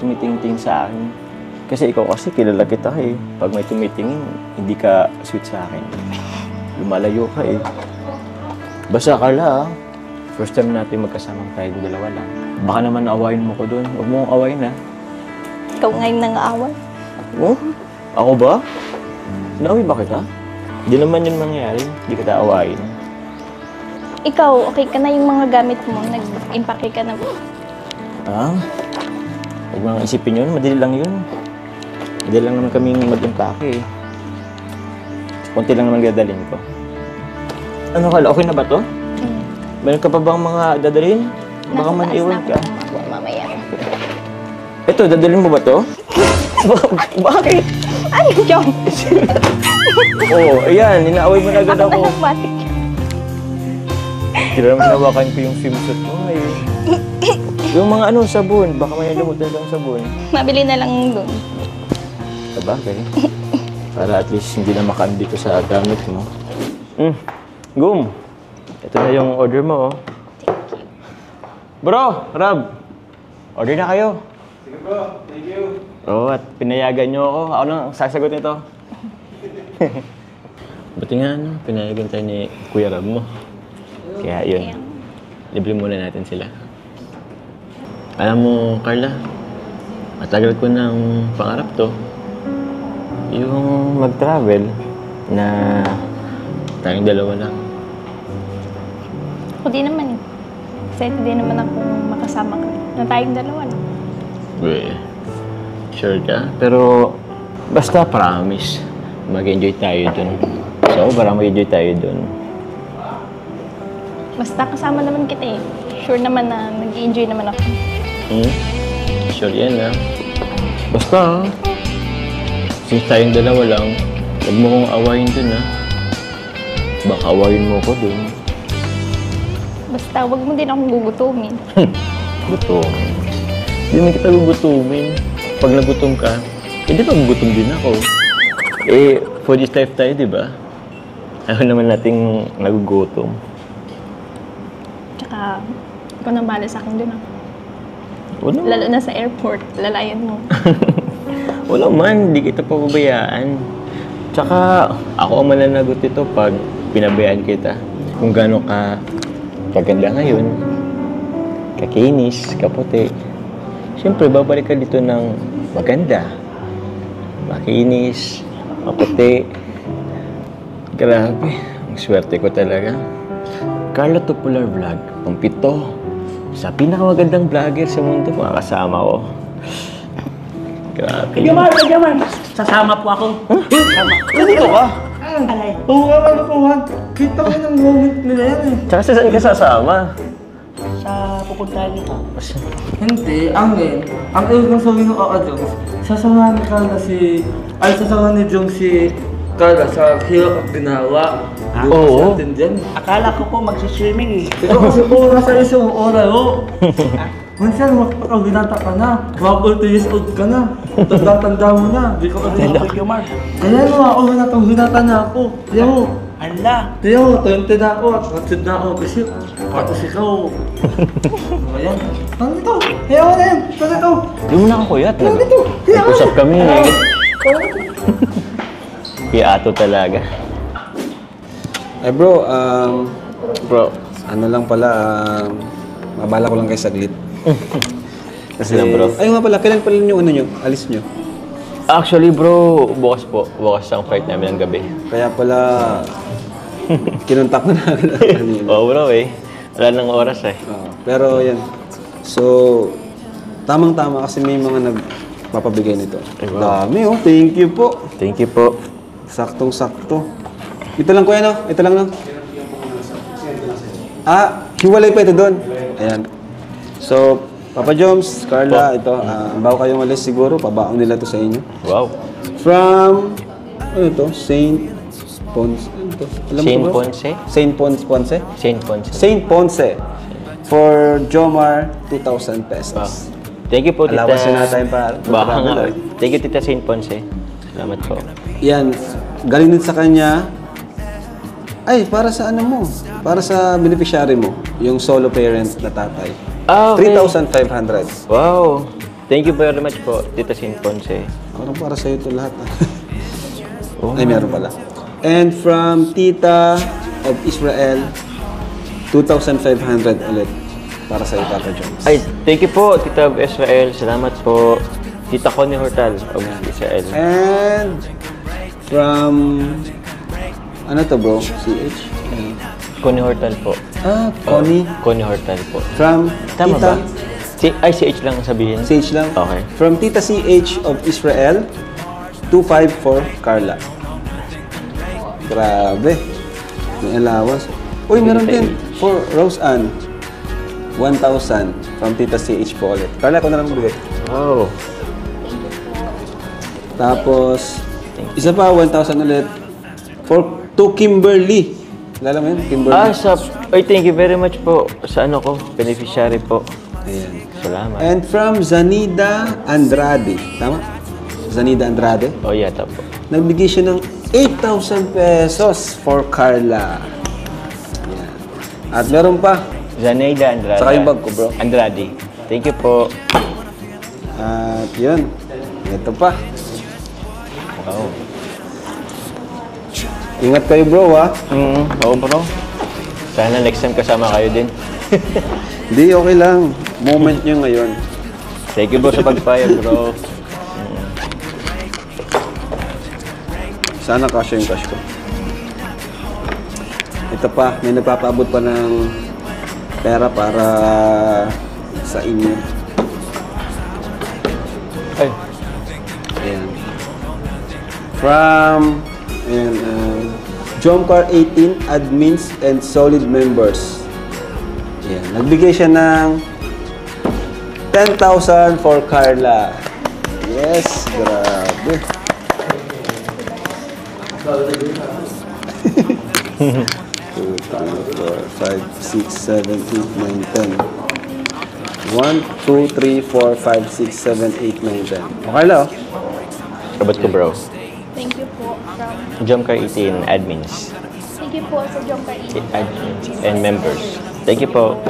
tumitingin sa akin. Kasi ikaw kasi kilala kita eh. Pag may tumitingin, hindi ka sweet sa akin. Lumalayo ka eh. Basta Carla, first time natin magkasama tayo dalawa lang. Baka naman awayin mo ko doon. Huwag mo akong awayin ha. Ikaw ngayon nang-aaway. Oh? Ako ba? Naaway ba kita? Hindi naman yun mangyari. Hindi kita awayin. Ikaw, okay ka na yung mga gamit mo. Nag-impake ka na ba? Ah? Huwag mo isipin yun. Madali lang yun. Madali lang naman kaming mag-impake eh. Kunti lang naman dadalhin ko. Ano Carla? Okay na ba to? Meron ka pa bang mga dadalhin? Baka maniwan ka. Mamaya. Ito, dadalhin mo ba to? Bakit? Ay, Jom! Oo, ayan. Inaaway mo na agad ako. Automatic. Hindi naman hinawakan ko yung swimsuit mo eh. Yung mga sabon. Baka may nalimutan lang sabon. Mabili na lang doon. Sabagay. Para at least hindi na makaan dito sa gamit mo. Gum! Ito na yung order mo, oh. Bro! Rab! Order na kayo. Sige bro, thank you. Oo, at pinayagan nyo ako. Ako lang sasagot nito. Buti nga, pinayagan tayo ni Kuya Rab mo. Kaya yun, libre muna natin sila. Alam mo, Carla, matagal ko ng pangarap to. Yung mag-travel na tayong dalawa lang. Ako din naman eh. Excited din naman ako makasama ka. Na tayong dalawa lang. Well, sure ka? Pero basta promise, mag-enjoy tayo dun. So, parang mag-enjoy tayo dun. Basta kasama naman kita eh. Sure naman na nag-enjoy naman ako. Sure yan ha. Basta, since tayong dalawa lang, huwag mo kong awayin dun ha. Baka awayin mo ko dun. Basta wag mo din akong gugutumin. Gutom. Hindi naman kita gugutumin. Pag nagutom ka, hindi pa gugutom din ako. Eh, for this life tayo, di ba? Ayaw naman nating nagugutom. Tsaka, ikaw nang bahala sa akin dun ah. Wala. Lalo na sa airport, lalayan mo. Wala man, hindi kita pababayaan. Tsaka, ako ang mananagot ito pag pinabayaan kita. Kung gaano ka kaganda ngayon, kakinis, kaputi. Siyempre, babalik ka dito ng maganda. Makinis, maputi. Grabe, ang swerte ko talaga. Carla Tupular Vlog, ang 7 sa pinakamagandang vlogger sa mundo, mga kasama ko. Grabe. Kagyaman! Sasama po ako. Sama. Nandito ka? Alay. Oo nga, kalokohan. Kita ko ng moment nila yan eh. Tsaka saan ka sasama? Sa pupuntahan nito. Hindi, ang ibig kong sabihin ng Jones, sasamahan ni Carla sasamahan ni Jong si Carla sa Hero of Ginawa. Oo. Sa atin dyan. Akala ko po magsiswimming eh. Ikaw kasi po nasa isang oras, oh. Minsan, makakabinata ka na. 40 years old ka na. Tanda-tanda mo na. Di ka pa rin ako. Kagyaman. Ayan mo, ako binata na ako. Ayan mo. Hala. Ayan mo, 20 na ako at 20 na ako. Kasi, patos ikaw. Ayan. Nandito. Ayan mo na yan. Nandito. Hindi mo na ako kuya. Nandito. Ayan mo. Nag-usap kami eh. Piato talaga. Eh bro, Bro, ano lang pala, mabala ko lang kayo saglit. kasi lang bro. Ayun nga pala, kailan pala yung alis nyo? Actually bro, bukas po. Bukas ang flight namin ng gabi. Kaya pala, kinuntak mo na agad kanina. Oo bro eh. Wala nang oras eh. Pero yan, so, tamang-tama kasi may mga nagpapabigay nito. Ay, wow. Dami oh, thank you po. Thank you po. Saktong-sakto. Ito lang kuya no? Ito lang no? Hiwalay pa ito doon. Ayan. So, Papa Joms, Carla, ito, bago kayong alis siguro, pabaong nila to sa inyo. Wow. From, ano ito? Saint Ponce. Ano ito? Alam mo Saint to, bro? Ponce? Saint Ponce. Saint Ponce. Saint Ponce. For Jomar, 2,000 pesos. Wow. Thank you po, Tita. Alawas na natin para. Baka nga. Thank you, Tita Saint Ponce. Salamat po. Yan, galing din sa kanya. Ay, para sa ano mo? Para sa beneficiary mo, yung solo parent na tatay. Ah, okay. 3,500. Wow. Thank you very much po, Tita Sin Ponce. Parang para sa'yo ito lahat. Oh. Ay, meron pala. And from Tita of Israel, 2,500 ulit para sa'yo, Papa Jones. Ay, thank you po, Tita of Israel. Salamat po. Tita Connie Hortal of Israel. And from, ano to bro? CH? Connie Hortal po. Connie. Connie Hortal po. From Tama Tita, ba? CH lang ang sabihin. CH lang? Okay. From Tita CH of Israel, 2,500 for Carla. Grabe. May allowance. Uy, meron din for Rose Ann. 1,000 from Tita CH po ulit. Carla, ako na lang magbigay. Oh. Tapos, isa pa, 1,000 ulit. For to Kimberly. Lala mo yun? Kimberly. Ay, thank you very much po sa ano ko, beneficiary po. Ayan. Salamat. And from Zanida Andrade. Tama? Zanida Andrade. Oh, yata po. Nagbigay siya ng 8,000 pesos for Carla. Ayan. At meron pa. Zaneida Andrade. Saka yung bag ko, bro. Andrade. Thank you po. At yun. Ito pa. Oh. Ingat kayo, bro, ha? Oo, bro. Sana next time kasama kayo din. Hindi, okay lang. Moment nyo ngayon. Thank you bro sa pagpayag, bro. Sana kasya yung cash ko. Ito pa, may nagpapaabot pa ng pera para sa inyo. Ay, Ayan. From Jomcar 18 admins and solid members. Ayan. Nagbigay siya ng 10,000 for Carla. Yes, grabe. 2, 3, 4, 5, 6, 7, 8, 9, 10. 1, 2, 3, 4, 5, 6, 7, 8, 9, 10. Okay lang. sabat ko bro. Thank you po from... Jomcar 18 admins. Thank you po sa Jomcar 18. Admins and members. Thank you po.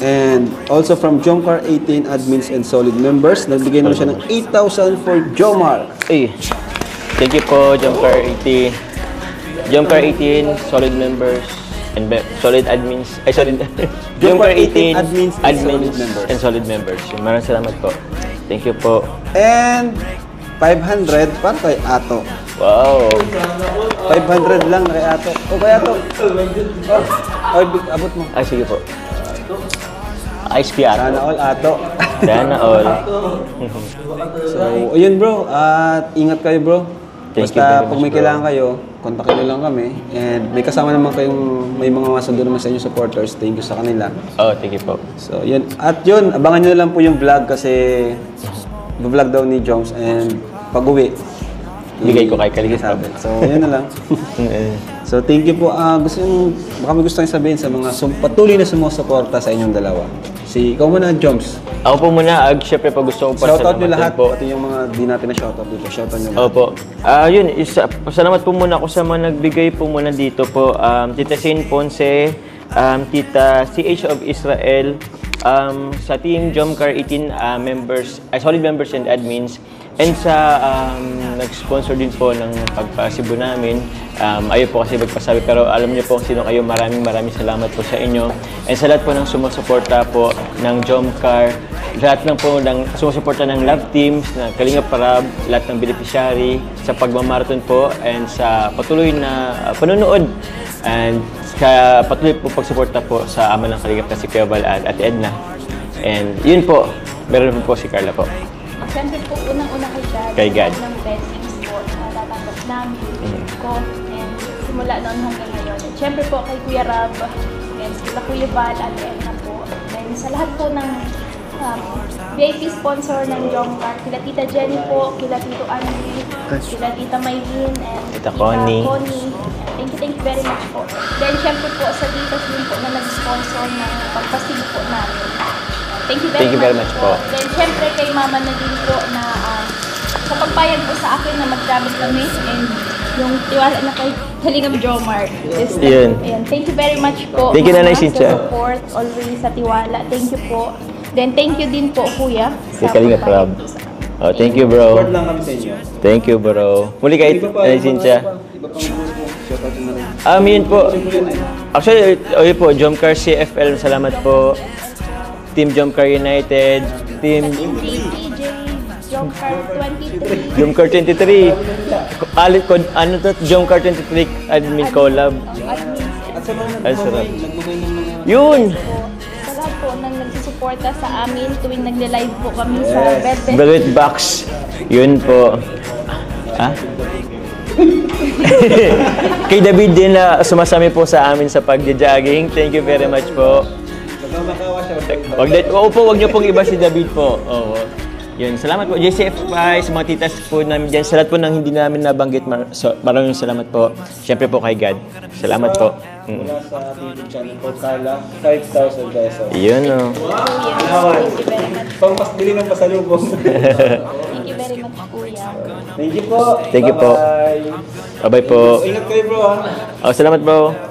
And also from Jomcar 18 admins and solid members, nagbigay naman siya ng 8,000 for Jomar. Ay, thank you po, Jomcar 18. Jomcar 18, solid members, and solid admins. Ay, solid. Jomcar 18, admins and solid members. and solid members. Maraming salamat po. Thank you po. And 500 para kay Ato. Wow. 500 lang kay Ato. O kay Ato. Oh, abot mo. Ay, sige po. Ice Piato. Sana all Ato. Sana all. So, ayun bro. At ingat kayo bro. Thank you Basta very pag much, may bro. kailangan kayo, kontakin nyo lang kami. And may kasama naman kayong, may mga masundo naman sa inyo supporters. Thank you sa kanila. Oh, thank you po. So, yun. At yun, abangan nyo na lang po yung vlog kasi vlog daw ni Joms and pag-uwi. Bigay ko kay Kaligis. sabi. So, yun na lang. So, thank you po. Baka may gusto kayong sabihin sa mga patuloy na sumusuporta sa inyong dalawa. Ikaw muna, Joms. Ako po muna, syempre pag gusto ko Shoutout nyo pasalamatan lahat po. Pati yung mga di natin na shoutout dito. Shoutout nyo lahat. Opo. Yun, pasalamat po muna ako sa mga nagbigay po muna dito po. Tita Sin Ponce, Tita CH of Israel, sa Team Jomcar 18 members, solid members and admins, and sa nag-sponsor din po ng pagpasibo namin. Ayaw po kasi magpasabi, pero alam niyo po kung sino kayo. Maraming salamat po sa inyo. And sa lahat po ng sumusuporta po ng Jomcar, lahat ng po ng sumusuporta ng love teams, ng Kalinga Parab, lahat ng beneficiary, sa pagmamarathon po, and sa patuloy na panonood, and sa patuloy po pagsuporta po sa ama ng Kalingap na si Kuya Bal at Ate Edna. And yun po, meron po si Carla po. Siyempre po, unang-una Kay God. ng blessings po na tatanggap namin ko. And simula noon hanggang ngayon. And siyempre po kay Kuya Rab, and sila Kuya Bal, Ate Edna po. And sa lahat po ng VIP sponsor ng Jomcar, kila Tita Jenny po, kila Tito Andy, kila Tita Maylin, and Tita Connie. Thank you very much po. Then siyempre po sa titas din po na nag-sponsor ng pagpasibo po namin. Thank you very much po. Then siyempre kay Mama na din po na sa pagpayag po sa akin na mag-travel kami and yung tiwala na kay Kalingap Jomar. Yun. Ayan. Thank you very much po. Thank you, Nanay Mama, Cynthia. sa support, always sa tiwala. Thank you po. Then, thank you din po, Kuya. Si Kalingap Rob. Oh, thank you, bro. Support lang kami sa inyo. Thank you, bro. Muli kay Cynthia. Iba pang shoutout na rin. Yun po. Actually, yun po, Jomcar CFL, salamat po. Team Jomcar United, Team TJ, Jomcar 23. Jomcar 23. Ano to? Jomcar 23 admin collab. Admins. At sa mga Ay, sarap. nagbabay ng mga... Yun! Sa lahat po nang nagsusuporta sa amin tuwing nagle-live po kami sa Bed Velvet Box. Yun po. Ha? Kay David din na sumasami po sa amin sa pagja-jogging. Thank you very much po. Magmamakawa siya. Wag niyo pong iba si David po. Oo. Yun, salamat po. JCFI, sa mga titas po namin dyan. Sa lahat po ng hindi namin nabanggit, maraming salamat po. Siyempre po kay God. Salamat po. Mula sa YouTube channel ko, Carla, 5,000 pesos. Yun o. Thank you very much. Pangpasbili ng pasalubong. Thank you very much, Kuya. Thank you po. Thank you po. Bye-bye. Bye-bye po. Ingat kayo bro ha. Salamat po.